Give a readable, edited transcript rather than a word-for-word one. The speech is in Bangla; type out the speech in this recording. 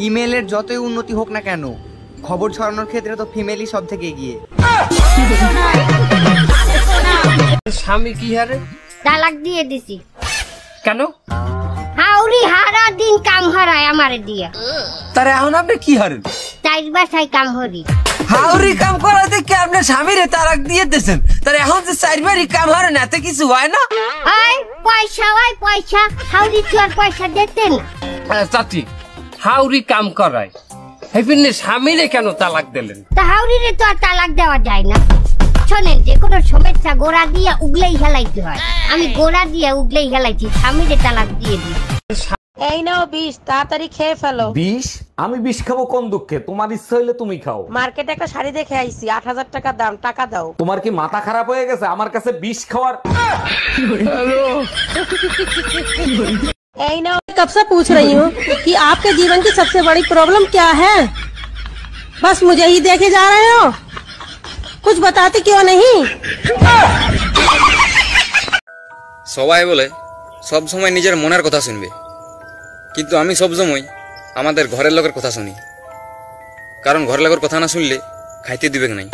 ইমেলের যতই উন্নতি হোক না কেন, খবর ছড়ানোর ক্ষেত্রে তো ফিমেলই সব থেকে এগিয়ে। স্বামী কি হারে? তালাক দিয়ে দিছি। কেন? হাউরি হারা দিন কাম হারায় আমারে দিয়া। তারে এখন আপনি কি হারেন? চার বাসায় কাম হরি। হাউরি কাম করাতে কি আপনি স্বামীরে তালাক দিয়ে দিয়েছেন? তারে এখন যে চারবারই কাম হারেন এতে কিছু হয় না? পয়সা হয় পয়সা, হাউরি তো আর পয়সা দিতেন। চাচি, হাউরি কাম করায় হেপিনে স্বামীরে কেন তালাক দিলেন? তা হাউরিরে তো আর তালাক দেওয়া যায় না। শোনেন, যে কোনো সমস্যা গোড়া দিয়ে উগলেই হেলাইতে হয়। আমি গোড়া দিয়ে উগলেই হেলাইছি, স্বামীরে তালাক দিয়ে দিই। এই নাও বিষ, তাড়াতাড়ি খেয়ে ফেলো। বিষ? আমি বিষ খাবো কোন দুঃখে? তোমার ইচ্ছা হইলে তুমি খাও। মার্কেটে একটা শাড়ি দেখে আইছি, 8,000 টাকা দাম, টাকা দাও। তোমার কি মাথা খারাপ হয়ে গেছে আমার কাছে বিষ খাওয়ার? এই নাও, कब से पूछ रही हूँ कि आपके जीवन की सबसे बड़ी प्रॉब्लम क्या है? बस मुझे ही देखे जा रहे हो, कुछ बताते क्यों नहीं? সবাই বলে সব সময় নিজের মনের কথা শুনবে, কিন্তু আমি সব সময় আমাদের ঘরের লোকের কথা শুনি, কারণ ঘরের লোকের কথা না শুনলে খাইতে দিবে না।